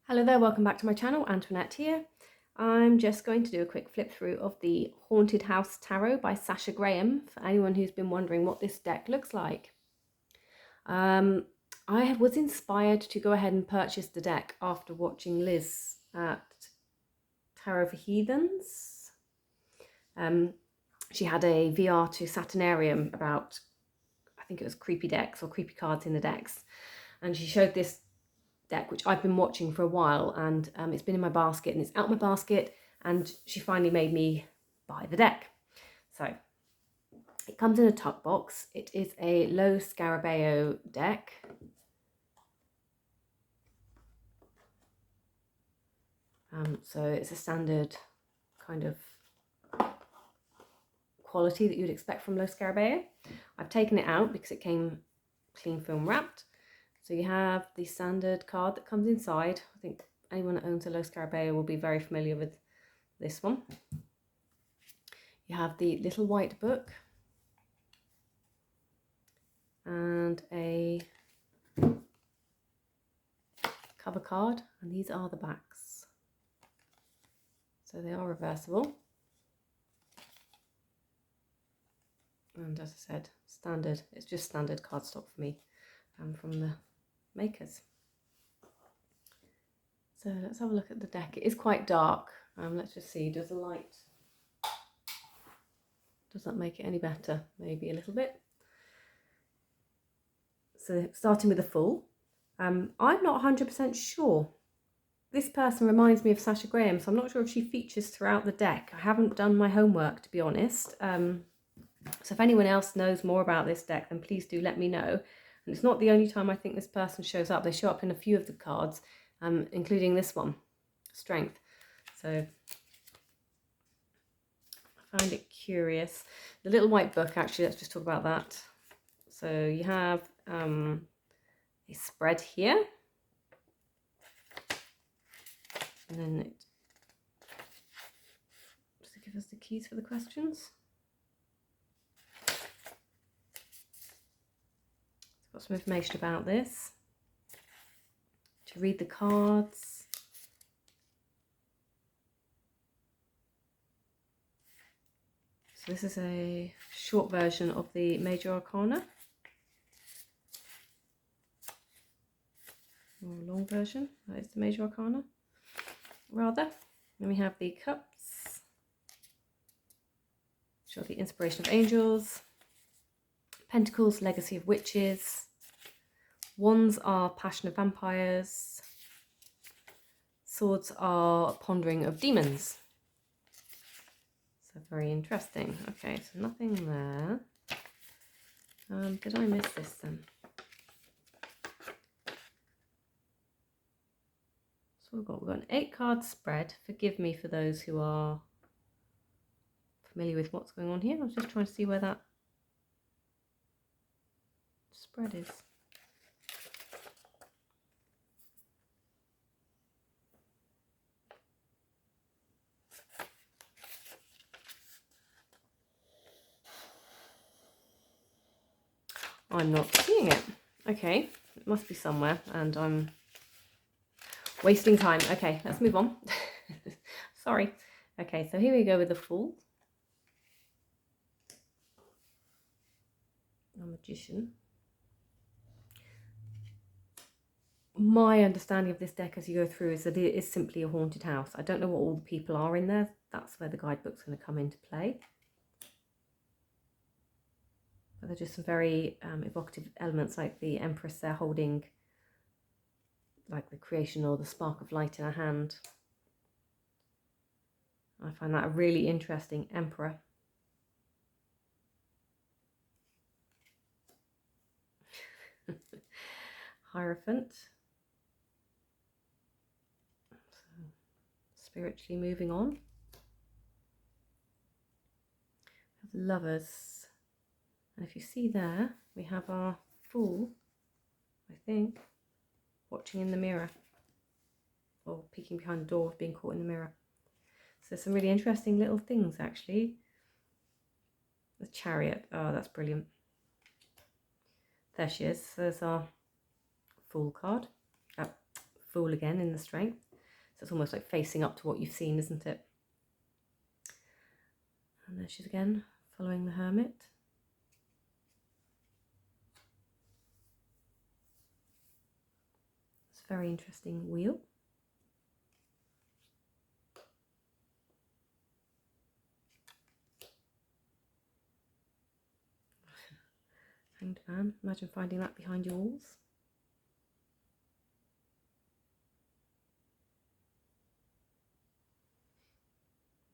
Hello there, welcome back to my channel. Antoinette here. I'm just going to do a quick flip through of the Haunted House Tarot by Sasha Graham for anyone who's been wondering what this deck looks like. I was inspired to go ahead and purchase the deck after watching Liz at Tarot for Heathens. She had a VR to Saturnarium about, I think it was creepy decks or creepy cards in the decks, and she showed this deck which I've been watching for a while, and it's been in my basket and it's out my basket, and she finally made me buy the deck. So it comes in a tuck box. It is a low Scarabeo deck. So it's a standard kind of quality that you'd expect from low Scarabeo. I've taken it out because it came clean film wrapped. So you have the standard card that comes inside. I think anyone that owns a low Scarabeo will be very familiar with this one. You have the little white book and a cover card, and these are the backs. So they are reversible. And as I said, standard. It's just standard cardstock for me from the makers. So let's have a look at the deck. It is quite dark. Let's just see, does the light, does that make it any better? Maybe a little bit. So starting with the full, I'm not 100% sure. This person reminds me of Sasha Graham, so I'm not sure if she features throughout the deck. I haven't done my homework, to be honest. So if anyone else knows more about this deck, then please do let me know. And it's not the only time I think this person shows up. They show up in a few of the cards, including this one, Strength. So I find it curious. The little white book, actually, let's just talk about that. So you have a spread here. And then it does it give us the keys for the questions? Got some information about this. To read the cards. So this is a short version of the Major Arcana. Or a long version. That is the Major Arcana, rather. Then we have the cups. Show the inspiration of angels. Pentacles, legacy of witches. Wands are passion of vampires. Swords are pondering of demons. So very interesting. Okay, so nothing there. Did I miss this then? So we've got an 8-card spread. Forgive me for those who are familiar with what's going on here. I was just trying to see where that spread is. I'm not seeing it. Okay, it must be somewhere and I'm wasting time. Okay, let's move on. Sorry. Okay, so here we go with the Fool. A Magician. My understanding of this deck as you go through is that it is simply a haunted house. I don't know what all the people are in there. That's where the guidebook's going to come into play. But they're just some very evocative elements, like the Empress there holding like the creation or the spark of light in her hand. I find that a really interesting Emperor. Hierophant. So, spiritually moving on. We have Lovers. And if you see there, we have our Fool, I think, watching in the mirror. Or peeking behind the door, being caught in the mirror. So some really interesting little things, actually. The Chariot. Oh, that's brilliant. There she is. There's our Fool card. Fool again in the Strength. So it's almost like facing up to what you've seen, isn't it? And there she's again, following the Hermit. It's a very interesting wheel. Hanged Man. Imagine finding that behind your walls.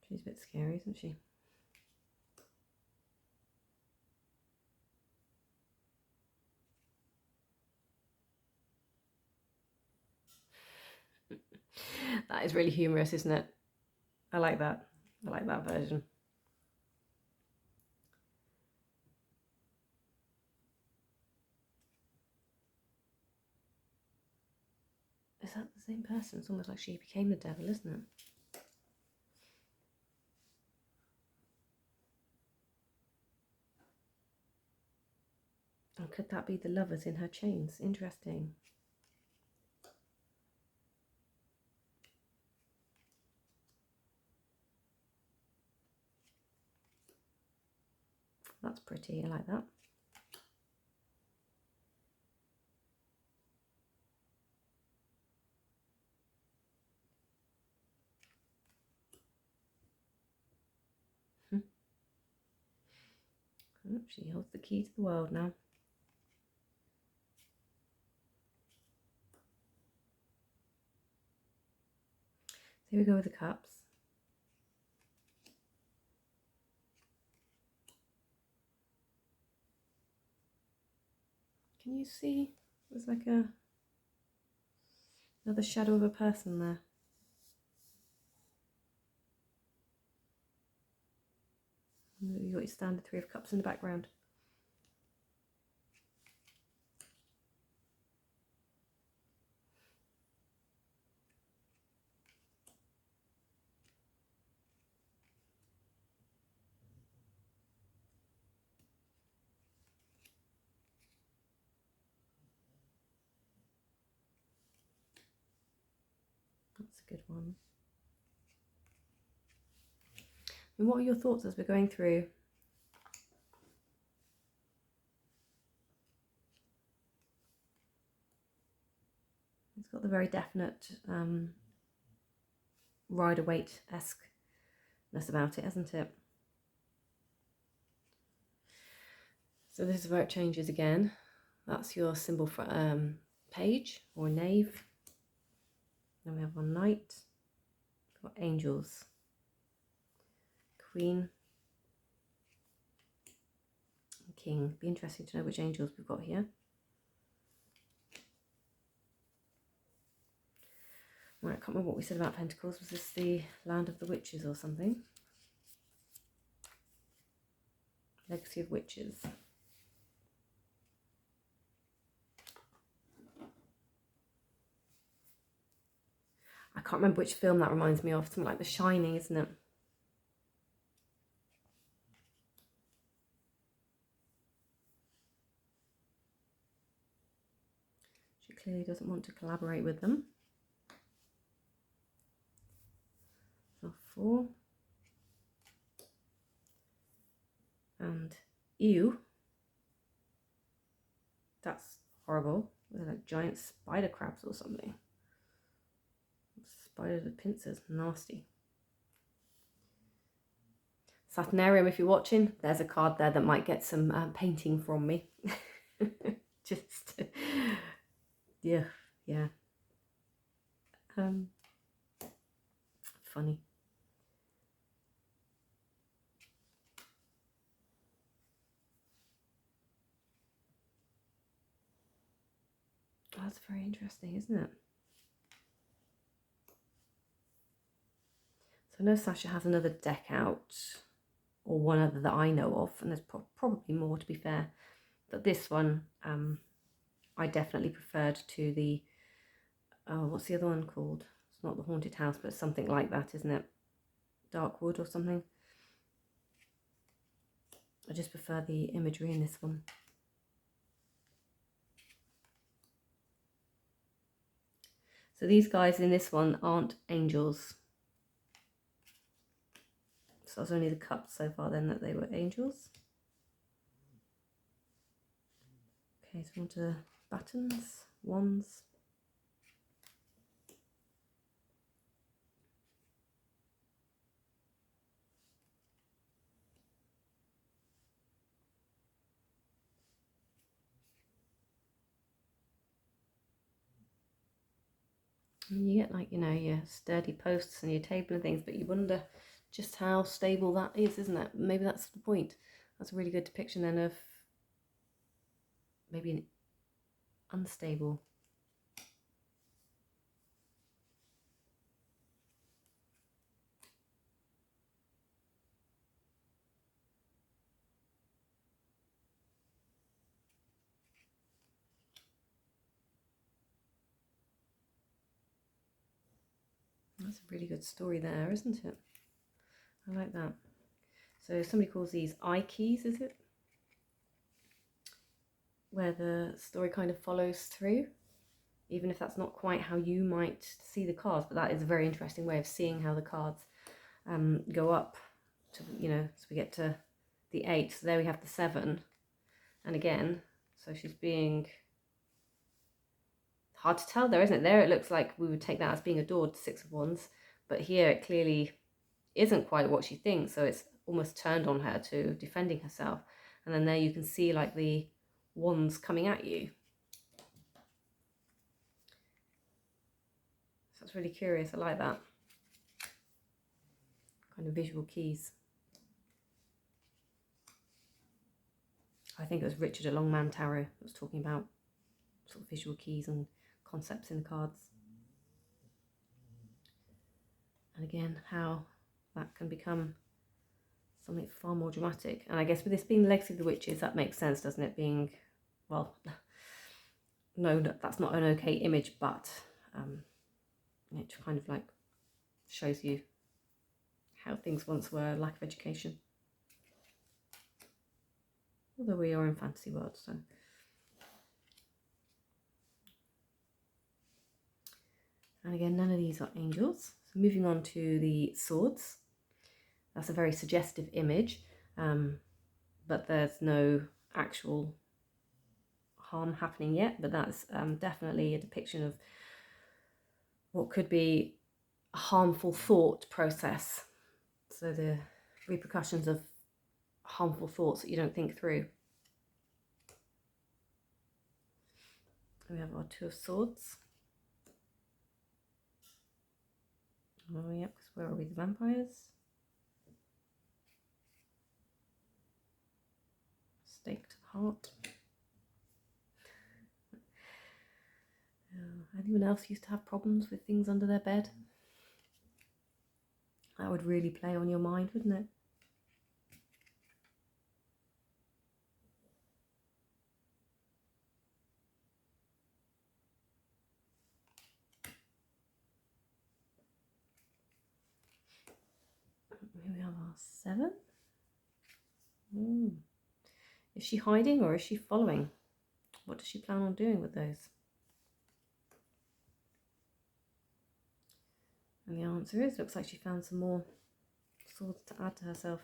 She's a bit scary, isn't she? That is really humorous, isn't it? I like that. I like that version. Is that the same person? It's almost like she became the devil, isn't it? And could that be the lovers in her chains? Interesting. That's pretty. I like that. Oh, she holds the key to the world now. Here we go with the cups. Can you see? There's like another shadow of a person there. You've got your standard Three of Cups in the background. That's a good one. And what are your thoughts as we're going through? It's got the very definite Rider-Waite-esque-ness about it, hasn't it? So this is where it changes again. That's your symbol for page or knave. Then we have one knight. We've got angels. Queen. And king. Be interesting to know which angels we've got here. Right, I can't remember what we said about Pentacles. Was this the Land of the Witches or something? Legacy of Witches. I can't remember which film that reminds me of. Something like The Shining, isn't it? She clearly doesn't want to collaborate with them. So 4. And ew. That's horrible. They're like giant spider crabs or something. Spiders with pincers. Nasty. Saturnarium, if you're watching, there's a card there that might get some painting from me. Just, yeah. Funny. That's very interesting, isn't it? So I know Sasha has another deck out, or one other that I know of, and there's probably more, to be fair. But this one, I definitely preferred to the, what's the other one called? It's not the Haunted House, but something like that, isn't it? Darkwood or something. I just prefer the imagery in this one. So these guys in this one aren't angels. So it's only the cups so far then that they were angels. Okay, so on to buttons, wands. And you get, like, you know, your sturdy posts and your table and things, but you wonder just how stable that is, isn't it? Maybe that's the point. That's a really good depiction then of maybe an unstable. That's a really good story there, isn't it? I like that. So somebody calls these eye keys, is it? Where the story kind of follows through, even if that's not quite how you might see the cards, but that is a very interesting way of seeing how the cards go up to, you know, so we get to the 8, so there we have the 7, and again, so she's being, hard to tell there, isn't it? There it looks like we would take that as being adored, 6 of Wands, but here it clearly isn't quite what she thinks, so it's almost turned on her to defending herself. And then there you can see like the wands coming at you. So that's really curious. I like that. Kind of visual keys. I think it was Richard at Longman Tarot that was talking about sort of visual keys and concepts in the cards. And again, how that can become something far more dramatic. And I guess with this being the Legacy of the Witches, that makes sense, doesn't it? Being, well, no, that's not an okay image, but it kind of like shows you how things once were, lack of education. Although we are in fantasy world, so. And again, none of these are angels. So moving on to the swords. That's a very suggestive image, but there's no actual harm happening yet. But that's definitely a depiction of what could be a harmful thought process. So the repercussions of harmful thoughts that you don't think through. We have our 2 of Swords. Oh, yep, because where are we? The vampires. Stake to the heart. Anyone else used to have problems with things under their bed? That would really play on your mind, wouldn't it? Here we have our 7. Is she hiding or is she following? What does she plan on doing with those? And the answer is, looks like she found some more swords to add to herself.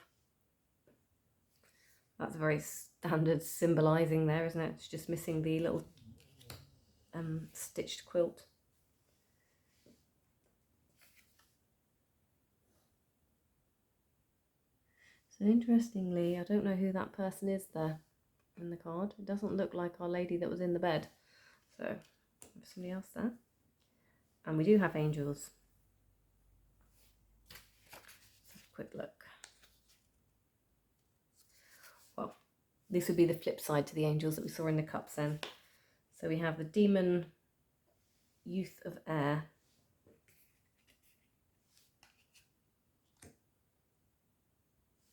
That's very standard symbolising there, isn't it? She's just missing the little stitched quilt. So interestingly, I don't know who that person is there in the card. It doesn't look like our lady that was in the bed. So there's somebody else there. And we do have angels. Let's have a quick look. Well, this would be the flip side to the angels that we saw in the cups then. So we have the demon youth of air.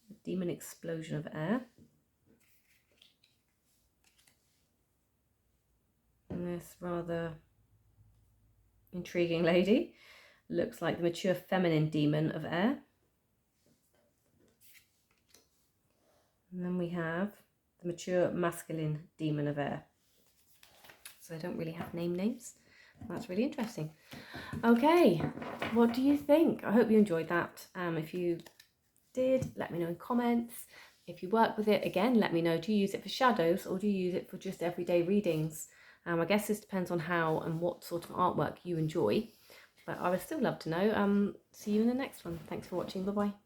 The demon explosion of air. And this rather intriguing lady looks like the mature feminine demon of air. And then we have the mature masculine demon of air. So I don't really have names, That's really interesting. Okay, what do you think? I hope you enjoyed that. If you did, let me know in comments. If you work with it, again, let me know. Do you use it for shadows or do you use it for just everyday readings? I guess this depends on how and what sort of artwork you enjoy, but I would still love to know. See you in the next one. Thanks for watching. Bye-bye.